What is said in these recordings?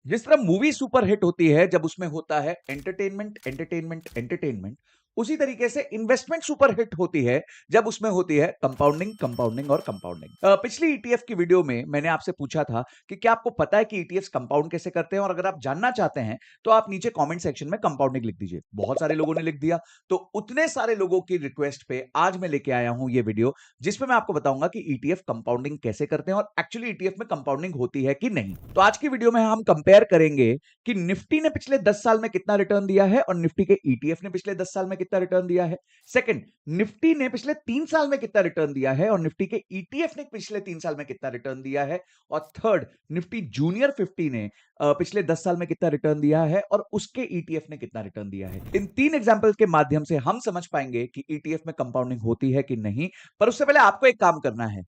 जिस तरह movie super hit होती है जब उसमें होता है एंटरटेनमेंट एंटरटेनमेंट एंटरटेनमेंट, उसी तरीके से इन्वेस्टमेंट सुपर हिट होती है जब उसमें होती है कंपाउंडिंग कंपाउंडिंग और कंपाउंडिंग। पिछली ईटीएफ की वीडियो में मैंने आपसे पूछा था कि क्या आपको पता है कि ईटीएफ कंपाउंड कैसे करते हैं, और अगर आप जानना चाहते हैं तो आप नीचे कमेंट सेक्शन में कंपाउंडिंग लिख दीजिए। बहुत सारे लोगों ने लिख दिया, तो उतने सारे लोगों की रिक्वेस्ट पे आज मैं लेके आया हूं ये वीडियो, जिसमें मैं आपको बताऊंगा कि ईटीएफ कंपाउंडिंग कैसे करते हैं और एक्चुअली ईटीएफ में कंपाउंडिंग होती है कि नहीं। तो आज की वीडियो में हम कंपेयर करेंगे कि निफ्टी ने पिछले 10 साल में कितना रिटर्न दिया है और निफ्टी के ईटीएफ ने पिछले 10 साल में कितना रिटर्न दिया है। सेकंड, निफ्टी ने पिछले 3 साल में कितना रिटर्न दिया है और निफ्टी के ईटीएफ ने पिछले 3 साल में कितना रिटर्न दिया है। और थर्ड, निफ्टी जूनियर 50 ने पिछले 10 साल में कितना रिटर्न दिया है और उसके ईटीएफ ने कितना रिटर्न दिया है। इन तीन एग्जांपल्स के माध्यम से हम समझ पाएंगे कि ईटीएफ में कंपाउंडिंग होती है कि नहीं। पर उससे पहले आपको एक काम करना है,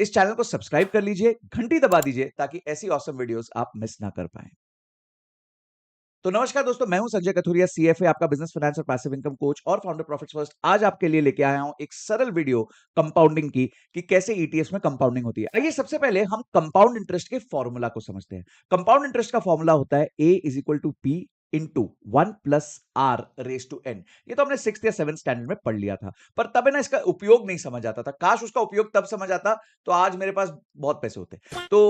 इस चैनल को सब्सक्राइब कर लीजिए, घंटी दबा दीजिए ताकि ऐसी ऑसम वीडियोस आप मिस ना कर पाए। तो नमस्कार दोस्तों, मैं हूं संजय कथुरिया, सीएफए, आपका बिजनेस फाइनेंस और पैसिव इनकम कोच और फाउंडर प्रॉफिट्स फर्स्ट। आज आपके लिए लेके आया हूं एक सरल वीडियो कंपाउंडिंग की, कि कैसे ईटीएफ में कंपाउंडिंग होती है। आइए सबसे पहले हम कंपाउंड इंटरेस्ट के फॉर्मूला को समझते हैं। कंपाउंड इंटरेस्ट का फॉर्मूला होता है A is equal to P into 1+r⁴n। ये तो हमने 6th या 7th स्टैंडर्ड में पढ़ लिया था, पर तब है ना इसका उपयोग नहीं समझ आता था। काश उसका उपयोग तब समझ आता तो आज मेरे पास बहुत पैसे होते। तो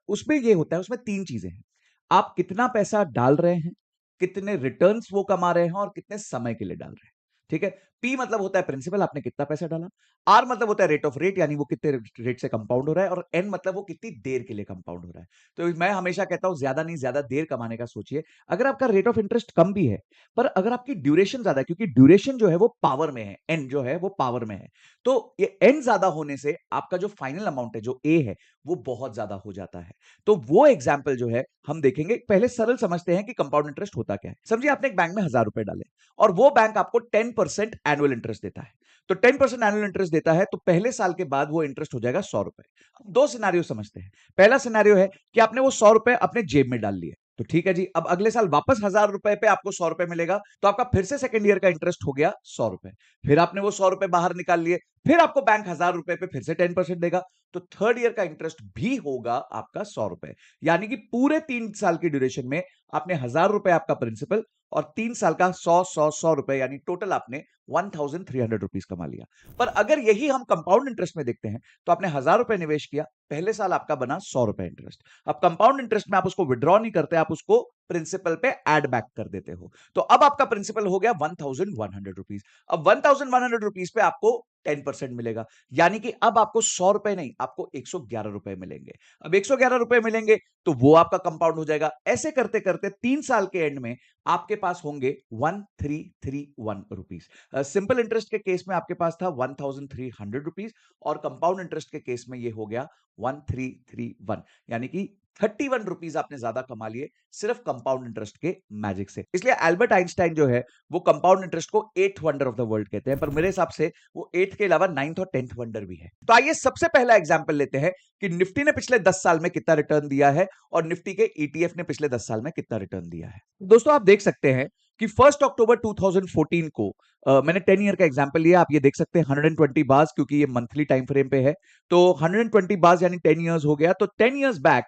उसमें ये होता है, उसमें तीन चीजें हैं। आप कितना पैसा डाल रहे हैं, कितने रिटर्न्स वो कमा रहे हैं और कितने समय के लिए डाल रहे हैं। ठीक है। पी मतलब होता है प्रिंसिपल, आपने कितना पैसा डाला। आर मतलब होता है रेट ऑफ रेट, यानी वो कितने रेट से कंपाउंड हो रहा है। और एन मतलब वो कितनी देर के लिए कंपाउंड हो रहा है। तो मैं हमेशा कहता हूं ज्यादा नहीं ज्यादा देर कमाने का सोचिए। अगर आपका रेट ऑफ इंटरेस्ट कम भी है, पर अगर आपकी ड्यूरेशन ज्यादा है, क्योंकि ड्यूरेशन जो है वो पावर में है, एन जो है वो पावर में है, तो ये एन ज्यादा होने से आपका जो फाइनल अमाउंट है, जो ए है, वो बहुत ज्यादा हो जाता है। तो वो एग्जाम्पल जो है हम देखेंगे। पहले सरल समझते हैं कि कंपाउंड इंटरेस्ट होता क्या है। समझिए आपने एक बैंक में 1000 रुपए डाले और वो बैंक आपको 10% एनुअल इंटरेस्ट देता है। तो 10% एनुअल इंटरेस्ट देता है, तो पहले साल के बाद वो इंटरेस्ट हो जाएगा 100 रुपए। अब दो सिनारियो समझते हैं। पहला सिनारियो है कि आपने वो 100 रुपए अपने जेब में डाल लिए, तो ठीक है जी। अब अगले साल वापस 1000 रुपए पे आपको 100 रुपए मिलेगा, तो आपका फिर से सेकंड ईयर का इंटरेस्ट हो गया 100 रुपए। फिर आपने वो 100 रुपए बाहर निकाल लिए, फिर आपको बैंक 1000 रुपए पे फिर से 10% देगा, तो थर्ड ईयर का इंटरेस्ट भी होगा आपका 100 रुपए। यानी कि पूरे 3 साल की ड्यूरेशन में आपने 1000 रुपए आपका प्रिंसिपल और 3 साल का 100 100 100 रुपए, यानी टोटल आपने 1300 रुपीज कमा लिया। पर अगर यही हम कंपाउंड इंटरेस्ट में देखते हैं, तो आपने 1000 रुपए निवेश किया, पहले साल आपका बना 100 रुपए इंटरेस्ट। अब कंपाउंड इंटरेस्ट में आप उसको विड्रॉ नहीं करते, आप उसको प्रिंसिपल पे एड बैक कर देते हो। तो अब आपका प्रिंसिपल हो गया 1100 रुपीज। अब 1100 रुपीज पे आपको 10% मिलेगा, यानी कि अब आपको 100 रुपए नहीं, आपको 111 रुपए मिलेंगे। अब 111 रुपए मिलेंगे तो वो आपका कंपाउंड हो जाएगा। ऐसे करते करते 3 साल के एंड में आपके पास होंगे 1331 रुपीज। सिंपल इंटरेस्ट के केस में आपके पास था 1300 रुपीज, और कंपाउंड इंटरेस्ट के केस में ये हो गया 1331, यानी कि 31 रुपीज आपने ज्यादा कमा लिए सिर्फ कंपाउंड इंटरेस्ट के मैजिक से। इसलिए एल्बर्ट आइंस्टाइन जो है वो कंपाउंड इंटरेस्ट को 8th wonder of the world कहते हैं, पर मेरे हिसाब से वो 8th के अलावा 9th और 10th वंडर भी है। तो आइए सबसे पहला एग्जांपल लेते हैं कि निफ्टी ने पिछले 10 साल में कितना रिटर्न दिया है और निफ्टी के ईटीएफ ने पिछले 10 साल में कितना रिटर्न दिया है। दोस्तों आप देख सकते हैं कि 1 अक्टूबर 2014 को मैंने 10 ईयर का एग्जांपल लिया। आप ये देख सकते हैं 120 बार्स, क्योंकि ये मंथली टाइम फ्रेम पे है, तो 120 बार्स यानी 10 इयर्स हो गया। तो 10 इयर्स बैक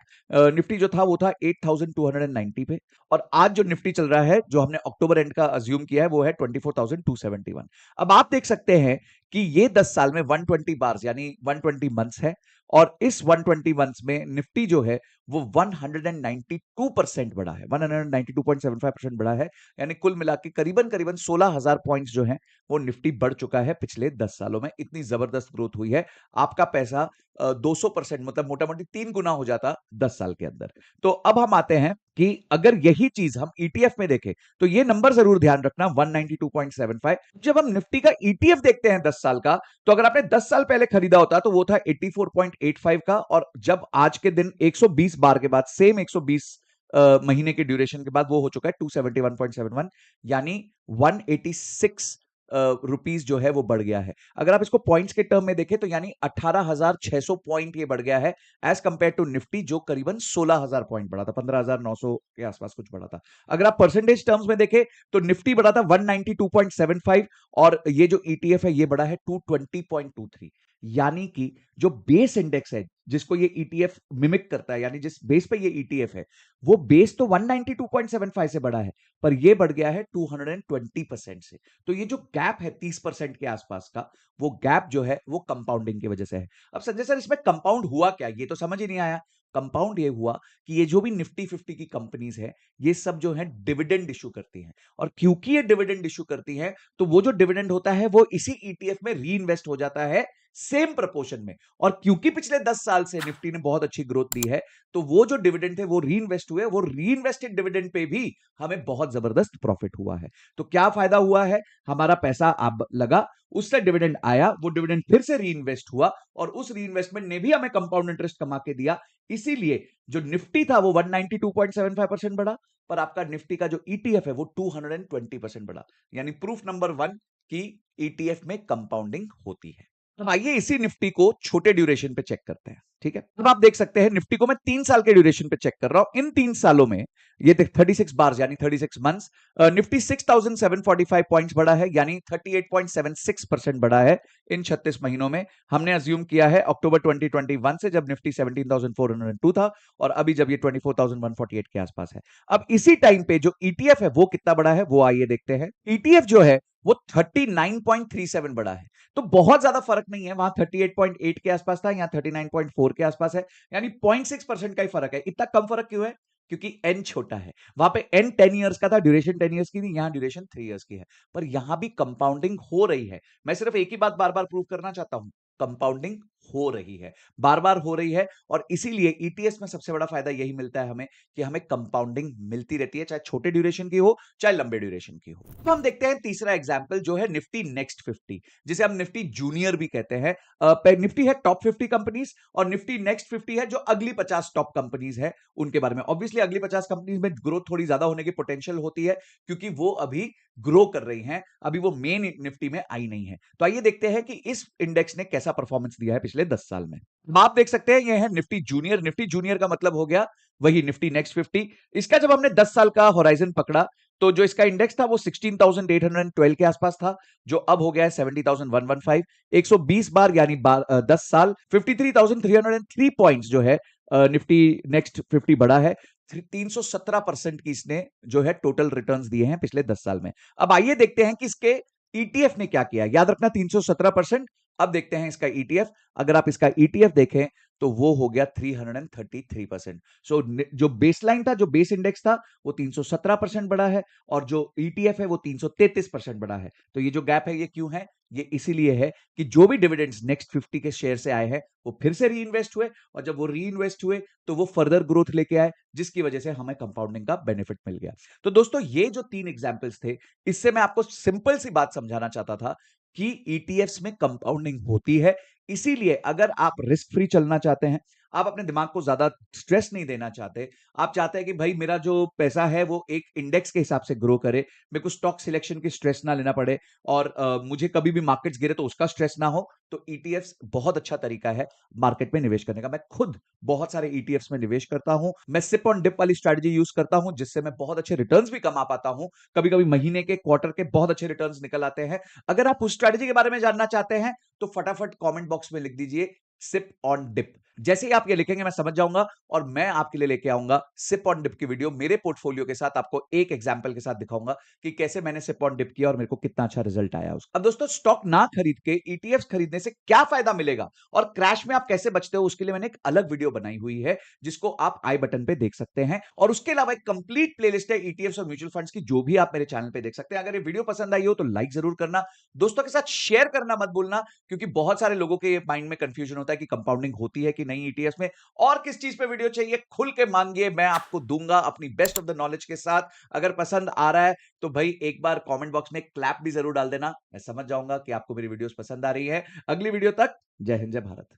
निफ्टी जो था वो था 8290 पे, और आज जो निफ्टी चल रहा है, जो हमने अक्टूबर एंड का अज्यूम किया है, वो है 24,271। अब आप देख सकते हैं कि ये 10 साल में 120 बार्स यानी 120 मंथ्स है, और इस 120 मंथ्स में निफ्टी जो है वो 192% बढ़ा है, 192.75% बढ़ा है। यानी कुल मिला के करीबन करीबन 16,000 पॉइंट्स जो हैं वो निफ्टी बढ़ चुका है पिछले 10 सालों में। इतनी जबरदस्त ग्रोथ हुई है। आपका पैसा 200%, मतलब मोटा मोटी 3 गुना हो जाता 10 साल के अंदर। तो अब हम आते हैं कि अगर यही चीज हम ईटीएफ में देखें, तो ये नंबर जरूर ध्यान रखना, 192.75। जब हम निफ्टी का ईटीएफ देखते हैं 10 साल का, तो अगर आपने 10 साल पहले खरीदा होता तो वो था 84.85 का, और जब आज के दिन 120 बार के बाद, सेम 120 महीने के ड्यूरेशन के बाद, वो हो चुका है 271.71, यानी 186 रुपीस जो है वो बढ़ गया है। अगर आप इसको पॉइंट्स के टर्म में देखें, तो यानी 18,600 पॉइंट ये बढ़ गया है, एज कंपेयर टू निफ्टी जो करीबन 16,000 पॉइंट बढ़ा था, 15,900 के आसपास कुछ बढ़ा था। अगर आप परसेंटेज टर्म्स में देखें, तो निफ्टी बढ़ा था 192.75, और ये जो ईटीएफ है ये बढ़ा है 220.23। यानी कि जो बेस इंडेक्स है जिसको ये ईटीएफ मिमिक करता है, यानी जिस बेस पे ये ईटीएफ है, वो बेस तो 192.75 से बड़ा है, पर ये बढ़ गया है 220% से। तो ये जो गैप है 30% के आसपास का, वो गैप जो है वो कंपाउंडिंग की वजह से है। अब संजय सर, इसमें कंपाउंड हुआ क्या, ये तो समझ ही नहीं आया। कंपाउंड ये हुआ कि ये जो भी निफ्टी 50 की कंपनीज है, ये सब जो है डिविडेंड इश्यू करती हैं, और क्योंकि ये डिविडेंड इश्यू करती हैं, तो वो जो डिविडेंड होता है वो इसी ईटीएफ में री इन्वेस्ट हो जाता है सेम प्रपोर्शन में। और क्योंकि पिछले 10 साल से निफ्टी ने बहुत अच्छी ग्रोथ दी है, तो वो जो डिविडेंड थे वो री इन्वेस्ट हुए, वो री इन्वेस्टेड डिविडेंड पे भी हमें बहुत जबरदस्त प्रॉफिट हुआ है। तो क्या फायदा हुआ है, हमारा पैसा अब लगा, उससे डिविडेंड आया, वो डिविडेंड फिर से री इन्वेस्ट हुआ, और उस री इन्वेस्टमेंट ने भी हमें कंपाउंड इंटरेस्ट कमा के दिया। इसीलिए जो निफ्टी था वो 192.75% बढ़ा, पर आपका निफ्टी का जो ईटीएफ है वो 220% बढ़ा। यानी प्रूफ नंबर 1 कि ईटीएफ में कंपाउंडिंग होती है। अब आइए इसी निफ्टी को छोटे ड्यूरेशन पे चेक करते हैं। ठीक है, अब आप देख सकते हैं निफ्टी को मैं 3 साल के ड्यूरेशन पे चेक कर रहा हूं। इन 3 सालों में ये 36 बार यानी 36 मंथ्स, निफ्टी 6745 पॉइंट्स बढ़ा है, यानी 38.76% बढ़ा है इन 36 महीनों में। हमने अज्यूम किया है अक्टूबर 2021 से, जब निफ्टी 17,402 था, और अभी जब ये 24,148 के आसपास है। अब इसी टाइम पे जो ईटीएफ है वो कितना बड़ा है, वो आइए देखते हैं। ईटीएफ जो है वो 39.37 बढ़ा है। तो बहुत ज्यादा फर्क नहीं है, वहां 38.8 के आसपास था, यहां 39.4 के आसपास है, यानी 0.6% का ही फर्क है। इतना कम फर्क क्यों है, क्योंकि एन छोटा है। वहां पे एन 10 इयर्स का था, ड्यूरेशन 10 इयर्स की थी, यहां ड्यूरेशन 3 इयर्स की है। पर यहां भी कंपाउंडिंग हो रही है। मैं सिर्फ एक ही बात बार बार प्रूव करना चाहता हूं, कंपाउंडिंग हो रही है, बार बार हो रही है। और इसीलिए ईटीएस में सबसे बड़ा फायदा यही मिलता है हमें, कि हमें कंपाउंडिंग मिलती रहती है, चाहे छोटे ड्यूरेशन की हो चाहे लंबे ड्यूरेशन की हो। तो हम देखते हैं तीसरा एग्जांपल, जो है निफ्टी नेक्स्ट 50, जिसे हम निफ्टी जूनियर भी कहते हैं। निफ्टी है टॉप 50 कंपनीज, और निफ्टी नेक्स्ट 50 है जो अगली 50 टॉप कंपनीज है उनके बारे में। ऑब्वियसली अगली 50 कंपनीज में ग्रोथ थोड़ी ज्यादा होने की पोटेंशियल होती है, क्योंकि वो अभी ग्रो कर रही हैं, अभी वो मेन निफ्टी में आई नहीं है। तो आइए देखते हैं कि इस इंडेक्स ने कैसा परफॉर्मेंस दिया है पिछले 10 साल में। अब आप देख सकते हैं ये है निफ्टी जूनियर। निफ्टी जूनियर का मतलब हो गया वही निफ्टी नेक्स्ट 50। इसका जब हमने 10 साल का होराइजन पकड़ा, तो जो इसका इंडेक्स था वो 16,812 के आसपास था, जो अब हो गया है 70,115। 120 बार यानी 10 साल 53,303 पॉइंट्स जो है निफ्टी नेक्स्ट 50 बढ़ा है। 317% की इसने जो है टोटल रिटर्न्स दिए हैं पिछले 10 साल में। अब आइए देखते हैं कि इसके ईटीएफ ने क्या किया। याद रखना 317%। अब देखते हैं इसका ईटीएफ। अगर आप इसका ईटीएफ देखें तो वो हो गया 333%। सो जो बेसलाइन था, जो बेस इंडेक्स था, वो 317% बढ़ा है, और जो ईटीएफ है वो 333% बढ़ा है। तो ये जो गैप है ये क्यों है, ये इसीलिए है कि जो भी डिविडेंड्स नेक्स्ट 50 के शेयर से आए हैं वो फिर से री इन्वेस्ट हुए, और जब वो री इन्वेस्ट हुए तो वो फर्दर ग्रोथ लेके आए, जिसकी वजह से हमें कंपाउंडिंग का बेनिफिट मिल गया। तो दोस्तों, ये जो 3 एग्जांपल्स थे, इससे मैं आपको सिंपल सी बात समझाना चाहता था कि ईटीएफ्स में कंपाउंडिंग होती है। इसीलिए अगर आप रिस्क फ्री चलना चाहते हैं, आप अपने दिमाग को ज्यादा स्ट्रेस नहीं देना चाहते, आप चाहते हैं कि भाई मेरा जो पैसा है वो एक इंडेक्स के हिसाब से ग्रो करे, मेरे को स्टॉक सिलेक्शन की स्ट्रेस ना लेना पड़े, और मुझे कभी भी मार्केट्स गिरे तो उसका स्ट्रेस ना हो, तो ईटीएफ्स बहुत अच्छा तरीका है मार्केट में निवेश करने का। मैं खुद बहुत सारे ईटीएफ्स में निवेश करता हूं। मैं सिप ऑन डिप वाली स्ट्रेटजी यूज करता हूं, जिससे मैं बहुत अच्छे रिटर्न्स भी कमा पाता हूं। कभी कभी महीने के, क्वार्टर के बहुत अच्छे रिटर्न्स निकल आते हैं। अगर आप उस स्ट्रेटजी के बारे में जानना चाहते हैं तो फटाफट कमेंट बॉक्स में लिख दीजिए सिप ऑन डिप। जैसे ही आप ये लिखेंगे मैं समझ जाऊंगा, और मैं आपके लिए लेके आऊंगा सिप ऑन डिप की वीडियो मेरे पोर्टफोलियो के साथ, आपको एक एग्जांपल के साथ दिखाऊंगा कि कैसे मैंने सिप ऑन डिप किया और मेरे को कितना अच्छा रिजल्ट आया उसका। अब दोस्तों, स्टॉक ना खरीद के ईटीएफ खरीदने से क्या फायदा मिलेगा और क्रैश में आप कैसे बचते हो, उसके लिए मैंने एक अलग वीडियो बनाई हुई है, जिसको आप आई बटन पे देख सकते हैं। और उसके अलावा एक कंप्लीट प्लेलिस्ट है ईटीएफ और म्यूचुअल फंड्स की, जो भी आप मेरे चैनल पे देख सकते हैं। अगर ये वीडियो पसंद आई हो तो लाइक जरूर करना, दोस्तों के साथ शेयर करना मत भूलना, क्योंकि बहुत सारे लोगों के माइंड में कंफ्यूजन होता है कि कंपाउंडिंग होती है कि नहीं ईटीएफ में। और किस चीज पे वीडियो चाहिए, खुल के मांगिए, मैं आपको दूंगा अपनी बेस्ट ऑफ द नॉलेज के साथ। अगर पसंद आ रहा है तो भाई एक बार कमेंट बॉक्स में क्लैप भी जरूर डाल देना, मैं समझ जाऊंगा कि आपको मेरी वीडियोस पसंद आ रही है। अगली वीडियो तक जय हिंद, जय भारत।